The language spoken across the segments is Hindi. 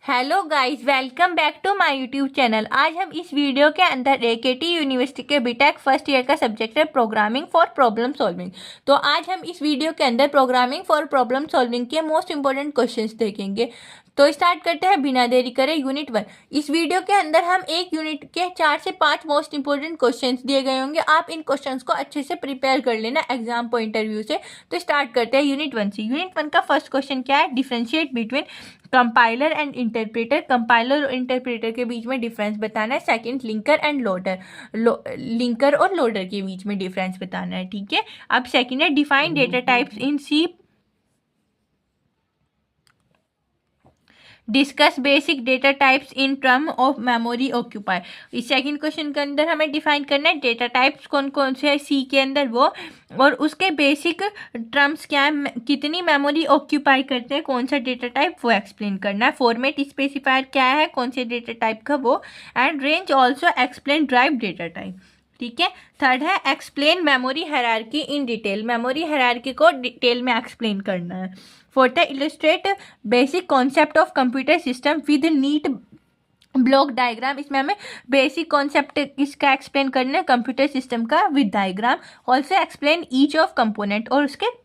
Hello guys, welcome back to my YouTube channel. आज हम इस वीडियो के अंदर एकेटी यूनिवर्सिटी के बीटेक फर्स्ट ईयर का सब्जेक्ट है प्रोग्रामिंग फॉर प्रॉब्लम सॉल्विंग। तो आज हम इस वीडियो के अंदर प्रोग्रामिंग फॉर प्रॉब्लम सॉल्विंग के मोस्ट इंपॉर्टेंट क्वेश्चंस देखेंगे। तो स्टार्ट करते हैं बिना देरी करे यूनिट 1। इस वीडियो के अंदर हम एक यूनिट के 4 से 5 मोस्ट इंपॉर्टेंट क्वेश्चंस दिए गए होंगे। आप इन क्वेश्चंस को अच्छे से प्रिपेयर कर लेना एग्जाम पॉइंट ऑफ व्यू से। तो स्टार्ट करते हैं यूनिट 1 से। यूनिट 1 का फर्स्ट क्वेश्चन क्या है? Differentiate between compiler and interpreter. Compiler और इंटरप्रेटर के बीच में डिफरेंस बताना है। Second, linker end loader. Linker और लोडर के बीच में डिफरेंस बताना है। ठीक है। अब सेकंड है define data types in C. Discuss basic data types in term of memory occupy. इस सेकंड क्वेश्चन के अंदर हमें डिफाइन करना है डेटा टाइप्स कौन कौन से है सी के अंदर वो, और उसके बेसिक टर्म्स क्या है, कितनी मेमोरी ऑक्यूपाई करते हैं कौन सा डेटा टाइप, वो एक्सप्लेन करना है। फॉर्मेट स्पेसिफायर क्या है कौन से डेटा टाइप का वो, and range also explain derived data type. ठीक है। थर्ड है explain memory hierarchy in detail. Memory hierarchy को डिटेल में एक्सप्लेन करना है। फोर्थ है illustrate basic concept of computer system with neat block diagram. इसमें हमें बेसिक कॉन्सेप्ट किसका एक्सप्लेन करना है, कंप्यूटर सिस्टम का, with diagram. Also explain each of component, और उसके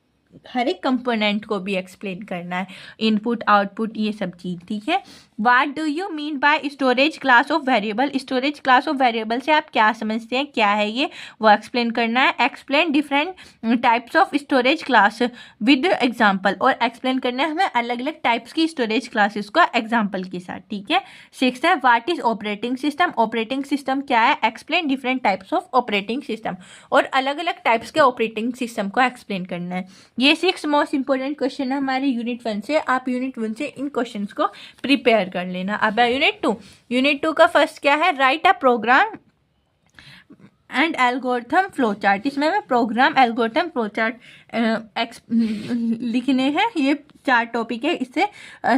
हर एक कंपोनेंट को भी एक्सप्लेन करना है, इनपुट आउटपुट ये सब चीज़। ठीक है। What do you mean by storage class of variable. Storage class of variable से आप क्या समझते हैं, क्या है ये, वो एक्सप्लेन करना है। Explain different types of storage class with example, और एक्सप्लेन करना है हमें अलग अलग टाइप्स की स्टोरेज क्लासेस को एग्जाम्पल के साथ। ठीक है। सिक्स्थ है what is operating system. Operating system क्या है, explain different types of operating system, और अलग अलग टाइप्स के ऑपरेटिंग सिस्टम को एक्सप्लेन करना है। ये 6 मोस्ट इंपॉर्टेंट क्वेश्चन है हमारे यूनिट 1 से। आप यूनिट 1 से इन क्वेश्चंस को प्रिपेयर कर लेना। अब यूनिट 2। यूनिट 2 का फर्स्ट क्या है? Write a program and algorithm flow chart. इसमें हमें प्रोग्राम, एल्गोरिथम, फ्लो चार्ट लिखने हैं। ये 4 टॉपिक है। इससे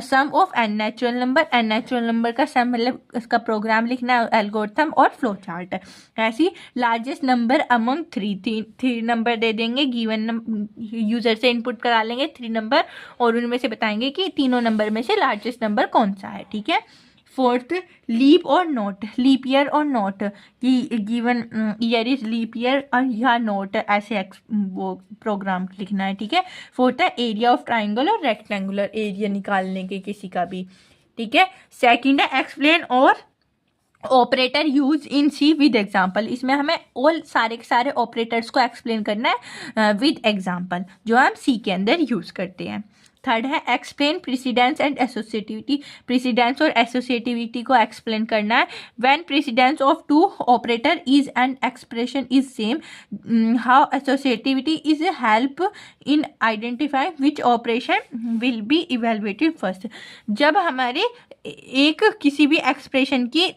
sum of N natural number, N natural number का सम मतलब इसका प्रोग्राम लिखना है, एल्गोरिथम और फ्लो चार्ट। ऐसी लार्जेस्ट नंबर अमंग 3 नंबर दे देंगे, गिवन यूजर से इनपुट करा लेंगे 3 नंबर, और उनमें से बताएंगे कि तीनों नंबर में से लार्जेस्ट नंबर कौन सा है। ठीक है। फोर्थ, लीप और नोट, लीप ईयर और नोट, कि given year is leap year और या नोट, ऐसे वो प्रोग्राम लिखना है। ठीक है। फोर्थ है एरिया ऑफ ट्राइंगल और रेक्टेंगुलर एरिया निकालने के किसी का भी। ठीक है। सेकंड है एक्सप्लेन और operator use in C with example. इसमें हमें ऑल सारे के सारे ऑपरेटर्स को एक्सप्लेन करना है विद एग्जाम्पल, जो हम सी के अंदर यूज करते हैं। थर्ड है explain precedence and associativity. Precedence और एसोसिएटिविटी को एक्सप्लेन करना है। When precedence of 2 operator is an expression is same, how associativity is help in identify which operation will be evaluated first. जब हमारे एक किसी भी एक्सप्रेशन की,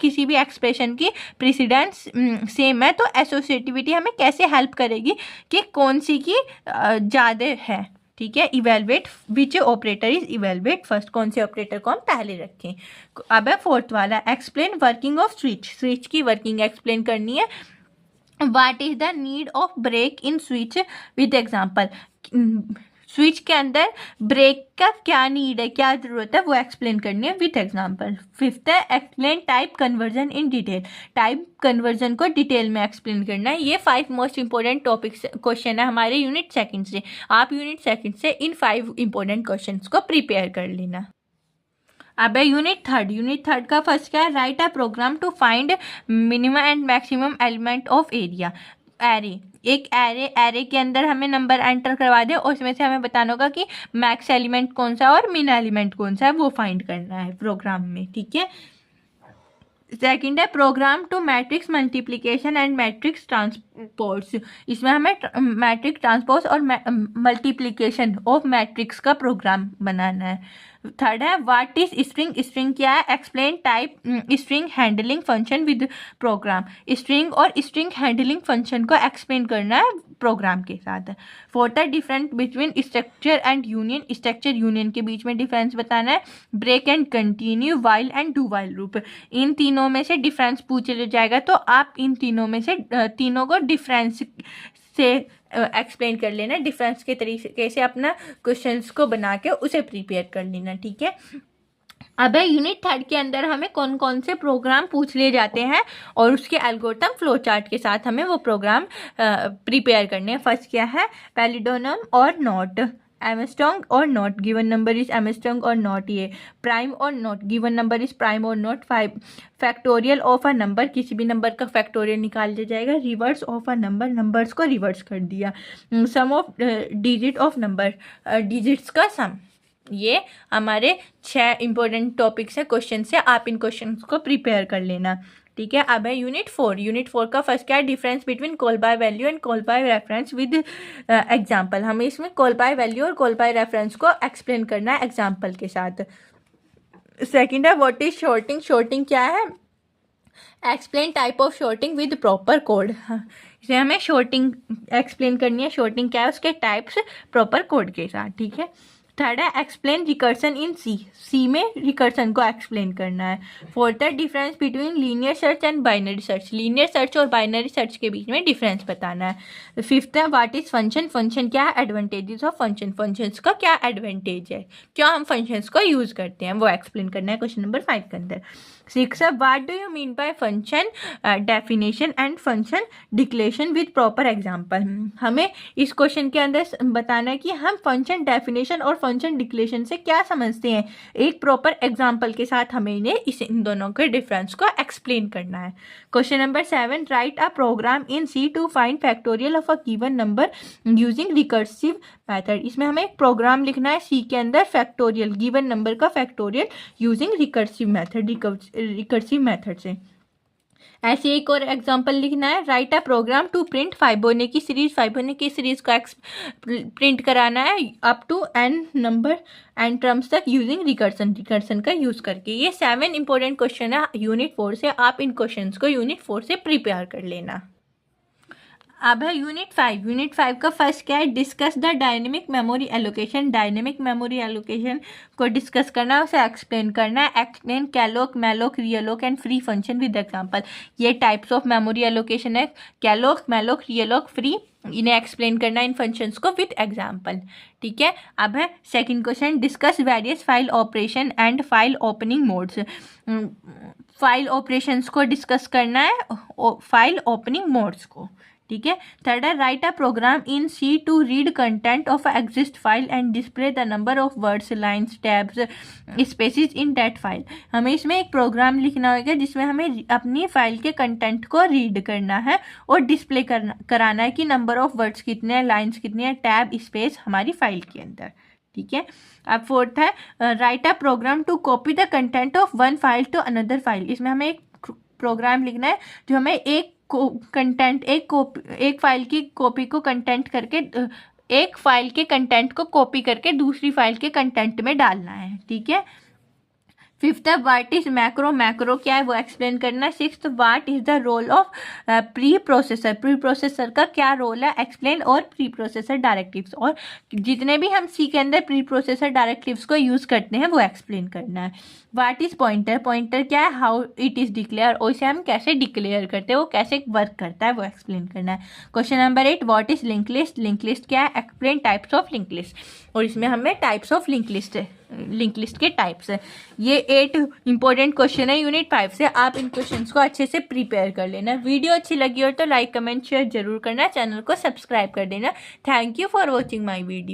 किसी भी एक्सप्रेशन की प्रेसिडेंस सेम है, तो एसोसिएटिविटी हमें कैसे हेल्प करेगी कि कौन सी की ज़्यादा है। ठीक है। Evaluate which operator is evaluate first, कौन से ऑपरेटर को हम पहले रखें। अब है फोर्थ वाला explain working of switch. Switch की वर्किंग एक्सप्लेन करनी है। What is the need of break in switch with example. Switch के अंदर ब्रेक का क्या नीड है, क्या ज़रूरत है, वो एक्सप्लेन करनी है विथ एग्जांपल। फिफ्थ है explain type conversion in detail. Type conversion को डिटेल में एक्सप्लेन करना है। ये 5 मोस्ट इंपॉर्टेंट टॉपिक्स क्वेश्चन है हमारे यूनिट 2 से। आप यूनिट 2 से इन 5 इंपॉर्टेंट क्वेश्चन को प्रिपेयर कर लेना। अब है यूनिट 3। यूनिट 3 का फर्स्ट क्या है? Write a program to find minimum and maximum element of area. Array, एक एरे के अंदर हमें नंबर एंटर करवा दे, और उसमें से हमें बताना होगा कि मैक्स एलिमेंट कौन सा और मिन एलिमेंट कौन सा है, वो फाइंड करना है प्रोग्राम में। ठीक है। सेकंड है program to matrix multiplication and matrix transports. इसमें हमें मैट्रिक्स ट्रांसपोज और मल्टीप्लिकेशन ऑफ मैट्रिक्स का प्रोग्राम बनाना है। थर्ड है व्हाट इज स्ट्रिंग। स्ट्रिंग क्या है? Explain type string handling function with program. String और स्ट्रिंग हैंडलिंग फंक्शन को एक्सप्लेन करना है प्रोग्राम के साथ। फोर्थ है different between structure and union. Structure union के बीच में डिफरेंस बताना है। Break and continue, while and do while loop. इन तीनों में से डिफरेंस पूछा जाएगा, तो आप इन तीनों में से तीनों को डिफरेंस से एक्सप्लेन कर लेना। डिफरेंस के तरीके से अपना क्वेश्चंस को बना के उसे प्रिपेयर कर लेना। ठीक है। अब है यूनिट 3 के अंदर हमें कौन कौन से प्रोग्राम पूछ लिए जाते हैं और उसके एल्गोरिथम फ्लो चार्ट के साथ हमें वो प्रोग्राम प्रिपेयर करने हैं। फर्स्ट क्या है, पैलिडोनम और नॉट, एमस्ट्रॉन्ग और not, given number is Armstrong और नॉट, ये प्राइम और not, given number is prime और not, factorial of a number, किसी भी नंबर का फैक्टोरियल निकाल दिया जाएगा, reverse of a number, numbers को रिवर्स कर दिया, sum of digit of number, digits का सम। ये हमारे 6 इंपॉर्टेंट टॉपिक्स है, क्वेश्चन से, आप इन क्वेश्चंस को प्रिपेयर कर लेना। ठीक है, अब है यूनिट 4। यूनिट 4 का फर्स्ट क्या है, difference between call by value and call by reference with example. हमें इसमें कॉल बाय वैल्यू और कॉल बाय रेफरेंस को एक्सप्लेन करना है एग्जांपल के साथ। सेकंड है व्हाट इज शॉर्टिंग, शॉर्टिंग क्या है, explain type of sorting with proper code. इसे हमें शॉर्टिंग एक्सप्लेन करनी है, शॉर्टिंग क्या है उसके टाइप्स प्रॉपर कोड के साथ। ठीक है, थर्ड है एक्सप्लेन रिकर्सन इन सी, सी में रिकर्सन को एक्सप्लेन करना है। फोर्थ है difference between linear search and binary search, linear search और बाइनरी सर्च के बीच में डिफरेंस बताना है। फिफ्थ है व्हाट इज फंक्शन, फंक्शन क्या है, एडवांटेजेस ऑफ फंक्शन, फंक्शंस का क्या एडवांटेज है, क्यों हम फंक्शंस को यूज करते हैं, वो एक्सप्लेन करना है क्वेश्चन नंबर 5 के अंदर। सिक्स है what do you mean by function definition and function declaration with proper example. हमें इस क्वेश्चन के अंदर बताना है कि हम फंक्शन डेफिनेशन और फंक्शन डिक्लेरेशन से क्या समझते हैं, एक प्रॉपर एग्जाम्पल के साथ हमें इन दोनों के डिफरेंस को एक्सप्लेन करना है। Question number 7 write a program in C to find factorial of a given number using recursive method. इसमें हमें एक प्रोग्राम लिखना है सी के अंदर फैक्टोरियल, गिवन नंबर का factorial using recursive method, recursive method से। ऐसे एक और एग्जांपल लिखना है, write a program to print Fibonacci series, Fibonacci series को प्रिंट कराना है up to n number and terms तक यूजिंग रिकर्सन, रिकर्सन का यूज करके। ये 7 इंपॉर्टेंट क्वेश्चन है यूनिट 4 से, आप इन क्वेश्चंस को यूनिट 4 से प्रिपेयर कर लेना। अब है यूनिट 5। यूनिट 5 का फर्स्ट क्या है, discuss the dynamic memory allocation, dynamic memory allocation को डिस्कस करना है, उसे एक्सप्लेन करना है। Explain calloc, malloc, realloc and free function with example. ये टाइप्स ऑफ मेमोरी एलोकेशन है, कैलोक, मैलोक, रियलोक, फ्री, इन्हें एक्सप्लेन करना है इन फंक्शंस को विद एग्जांपल। ठीक है, अब है second question, discuss various file operation and file opening modes. File operations को डिस्कस करना है, फाइल ओपनिंग मोड्स को। ठीक है, थर्ड है write a program in C to read content of exist file and display the number of words, lines, tabs, spaces in that file. हमें इसमें एक प्रोग्राम लिखना होगा जिसमें हमें अपनी फाइल के कंटेंट को रीड करना है और डिस्प्ले कराना है कि नंबर ऑफ वर्ड्स कितने हैं, लाइन्स कितनी है, टैब, स्पेस हमारी फाइल के अंदर। ठीक है, अब फोर्थ है write a program to copy the content of one file to another file. इसमें हमें एक प्रोग्राम लिखना है जो हमें एक फाइल की कॉपी को कंटेंट करके, एक फाइल के कंटेंट को कॉपी करके दूसरी फाइल के कंटेंट में डालना है। ठीक है, फिफ्थ है व्हाट इज मैक्रो, मैक्रो क्या है वो एक्सप्लेन करना है। Sixth what is the role of preprocessor, preprocessor का क्या रोल है एक्सप्लेन, और प्री प्रोसेसर डायरेक्टिव्स, और जितने भी हम सी के अंदर प्री प्रोसेसर डायरेक्टिव्स को यूज करते हैं वो एक्सप्लेन करना है। व्हाट इज पॉइंटर, पॉइंटर क्या है, हाउ इट इज डिक्लेयर, और इसे हम कैसे डिक्लेयर करते हैं, वो कैसे वर्क करता है वो एक्सप्लेन करना है। Question number 8 what is link list, link list क्या है, explain types of link list, और इसमें हमें टाइप्स ऑफ लिंक लिस्ट के टाइप्स है। ये 8 इंपॉर्टेंट क्वेश्चन है यूनिट 5 से, आप इन क्वेश्चंस को अच्छे से प्रिपेयर कर लेना। वीडियो अच्छी लगी हो तो लाइक कमेंट शेयर जरूर करना, चैनल को सब्सक्राइब कर देना। Thank you for watching my video.